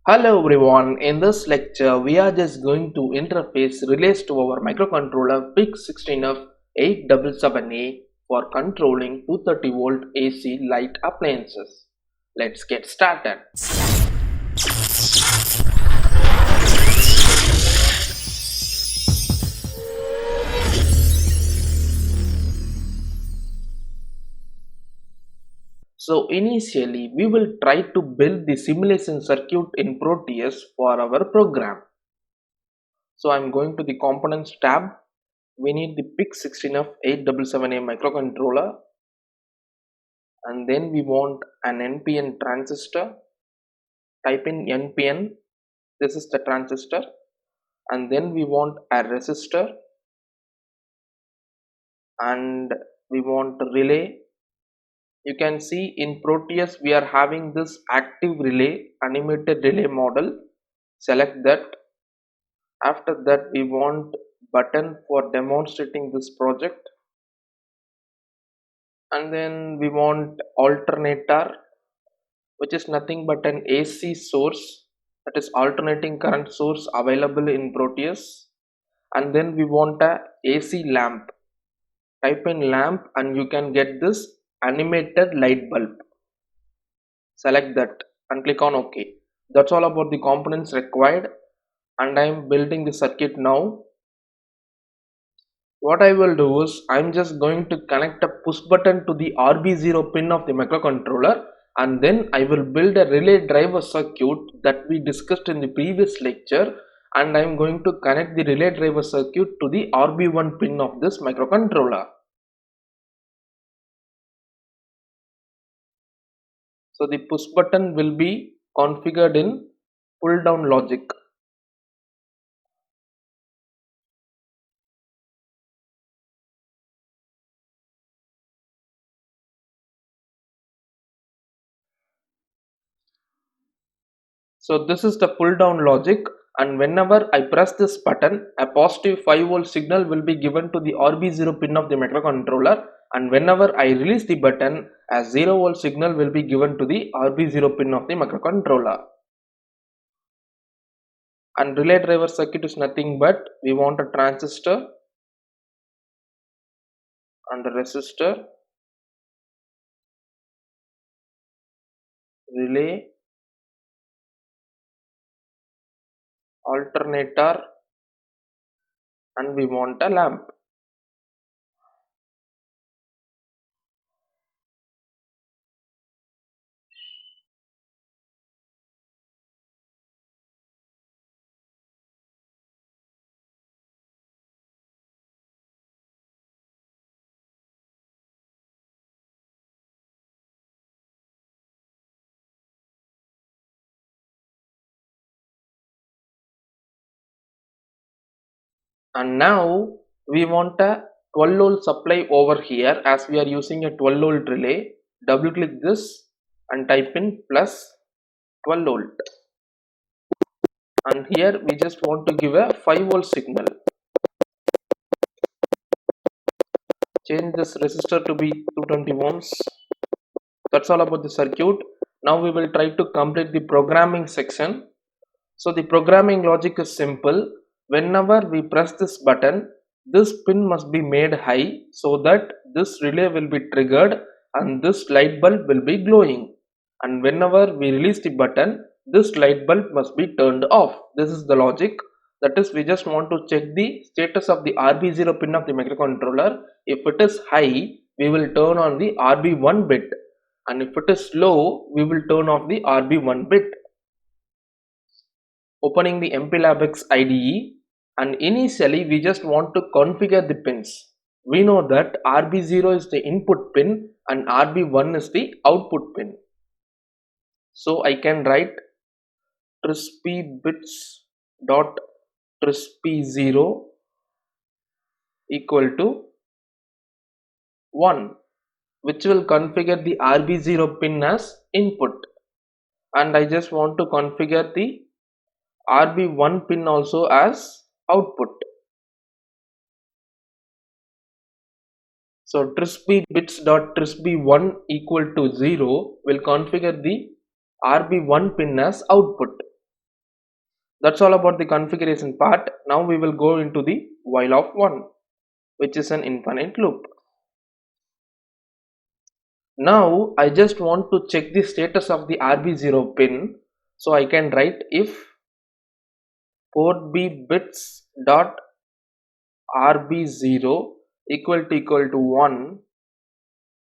Hello everyone, in this lecture we are just going to interface relays to our microcontroller PIC16 of 877A for controlling 230 volt AC light appliances. Let's get started. So initially we will try to build the simulation circuit in Proteus for our program. So I'm going to the components tab. We need the PIC16 of 877A microcontroller, and then we want an NPN transistor. Type in NPN, this is the transistor, and then we want a resistor, and we want relay. You can see in Proteus we are having this active relay, animated relay model. Select that. After that we want button for demonstrating this project, and then we want alternator, which is nothing but an AC source, that is alternating current source available in Proteus. And then we want a AC lamp. Type in lamp and you can get this animated light bulb. Select that and click on OK. That's all about the components required, and I am building the circuit now. What I will do is I'm just going to connect a push button to the RB0 pin of the microcontroller, and then I will build a relay driver circuit that we discussed in the previous lecture, and I'm going to connect the relay driver circuit to the RB1 pin of this microcontroller. So the push button will be configured in pull down logic. So this is the pull down logic, and whenever I press this button, a positive 5 volt signal will be given to the RB0 pin of the microcontroller, and whenever I release the button, a 0 volt signal will be given to the RB0 pin of the microcontroller. And relay driver circuit is nothing but we want a transistor and a resistor, relay, alternator, and we want a lamp. And now we want a 12 volt supply over here, as we are using a 12 volt relay. Double click this and type in plus 12 volt, and here we just want to give a 5 volt signal. Change this resistor to be 220 ohms. That's all about the circuit. Now we will try to complete the programming section. So the programming logic is simple. Whenever we press this button, this pin must be made high so that this relay will be triggered and this light bulb will be glowing. And whenever we release the button, this light bulb must be turned off. This is the logic. That is, we just want to check the status of the RB0 pin of the microcontroller. If it is high, we will turn on the RB1 bit, and if it is low, we will turn off the RB1 bit. Opening the MPLABX IDE, and initially we just want to configure the pins. We know that RB0 is the input pin and RB1 is the output pin. So I can write TRISP bits dot TRISP0 equal to 1, which will configure the RB0 pin as input, and I just want to configure the RB1 pin also as output. So TRISP bits dot TRISP1 equal to 0 will configure the RB1 pin as output. That's all about the configuration part. Now we will go into the while of 1, which is an infinite loop. Now I just want to check the status of the RB0 pin. So I can write if port B bits dot RB0 equal to 1.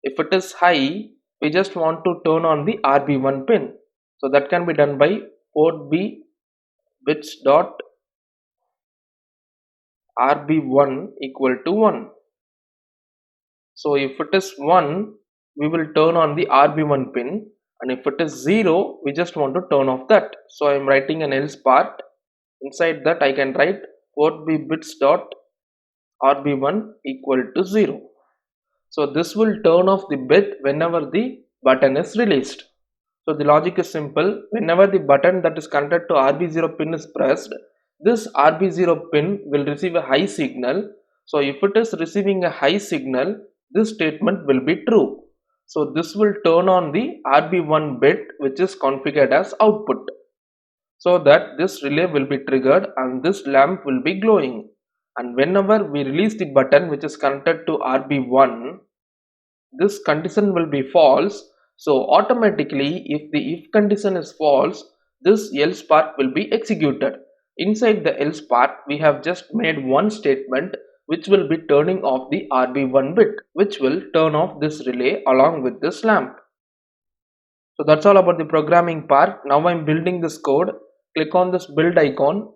If it is high, we just want to turn on the RB1 pin. So that can be done by port B bits dot RB1 equal to 1. So if it is 1, we will turn on the RB1 pin, and if it is 0, we just want to turn off that. So I am writing an else part. Inside that I can write port B bits dot RB1 equal to 0. So this will turn off the bit whenever the button is released. So the logic is simple. Whenever the button that is connected to RB0 pin is pressed, this RB0 pin will receive a high signal. So if it is receiving a high signal, this statement will be true. So this will turn on the RB1 bit which is configured as output, so that this relay will be triggered and this lamp will be glowing. And whenever we release the button which is connected to RB1, this condition will be false. So automatically, if the if condition is false, this else part will be executed. Inside the else part, we have just made one statement which will be turning off the RB1 bit, which will turn off this relay along with this lamp. So that's all about the programming part. Now I'm building this code. Click on this build icon.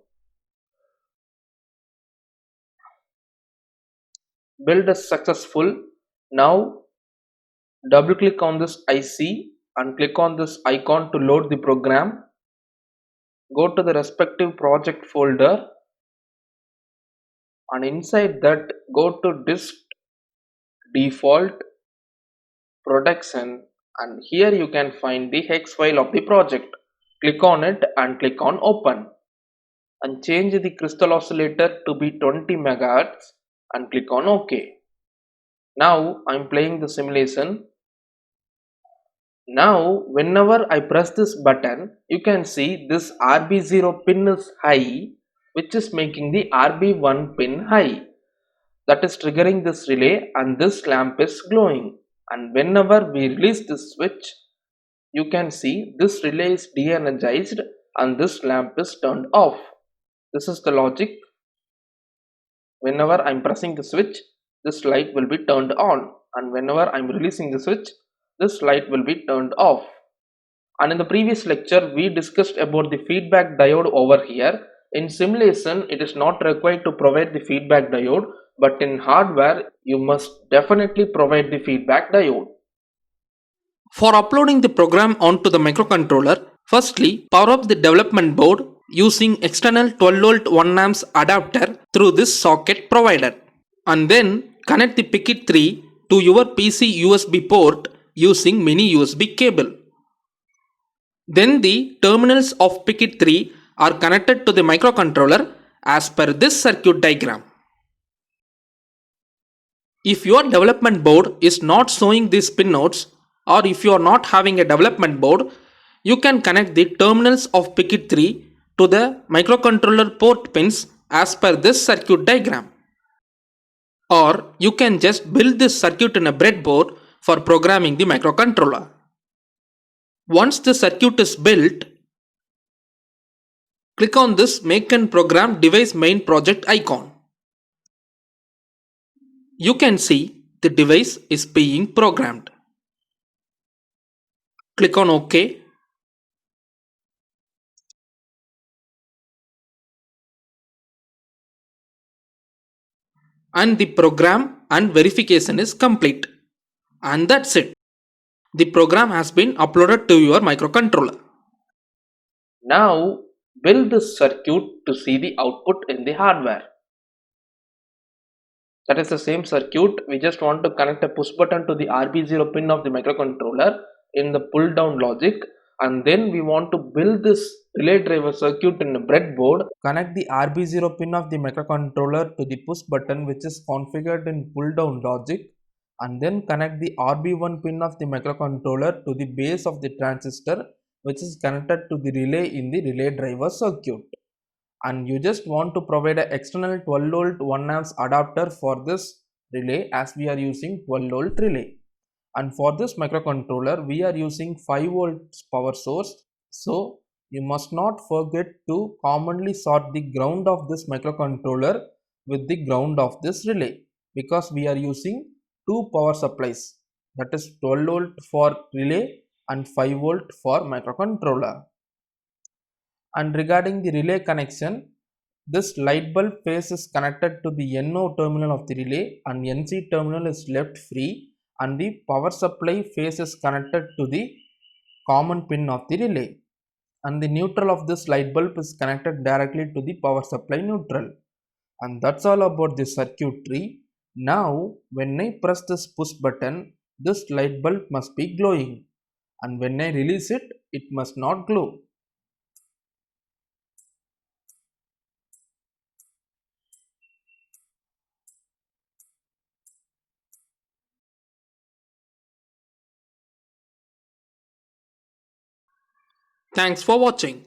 Build is successful. Now double click on this IC and click on this icon to load the program. Go to the respective project folder, and inside that go to disk default production, and here you can find the hex file of the project. Click on it and click on open, and change the crystal oscillator to be 20 MHz and click on OK. Now I'm playing the simulation. Now whenever I press this button, you can see this RB0 pin is high, which is making the RB1 pin high. That is triggering this relay, and this lamp is glowing. And whenever we release this switch, you can see this relay is de-energized and this lamp is turned off. This is the logic. Whenever I'm pressing the switch, this light will be turned on, and whenever I'm releasing the switch, this light will be turned off. And in the previous lecture, we discussed about the feedback diode over here. In simulation, it is not required to provide the feedback diode, but in hardware, you must definitely provide the feedback diode. For uploading the program onto the microcontroller, firstly power up the development board using external 12V 1A adapter through this socket provided, and then connect the Picket 3 to your PC USB port using mini USB cable. Then the terminals of Picket 3 are connected to the microcontroller as per this circuit diagram. If your development board is not showing these pinouts, or if you are not having a development board, you can connect the terminals of Picket 3 to the microcontroller port pins as per this circuit diagram. Or you can just build this circuit in a breadboard for programming the microcontroller. Once the circuit is built, click on this Make and Program Device Main Project icon. You can see the device is being programmed. Click on OK. And the program and verification is complete. And that's it. The program has been uploaded to your microcontroller. Now build this circuit to see the output in the hardware. That is the same circuit. We just want to connect a push button to the RB0 pin of the microcontroller in the pull down logic, and then we want to build this relay driver circuit in a breadboard. Connect the RB0 pin of the microcontroller to the push button which is configured in pull down logic, and then connect the RB1 pin of the microcontroller to the base of the transistor which is connected to the relay in the relay driver circuit. and you just want to provide an external 12 volt 1 amps adapter for this relay, as we are using 12 volt relay. And for this microcontroller we are using 5 volts power source. So you must not forget to commonly sort the ground of this microcontroller with the ground of this relay, because we are using two power supplies, that is 12 volt for relay and 5 volt for microcontroller. And regarding the relay connection, this light bulb face is connected to the NO terminal of the relay and NC terminal is left free, and the power supply face is connected to the common pin of the relay, and the neutral of this light bulb is connected directly to the power supply neutral. And that's all about the circuitry. Now when I press this push button, this light bulb must be glowing, and when I release it, it must not glow. Thanks for watching.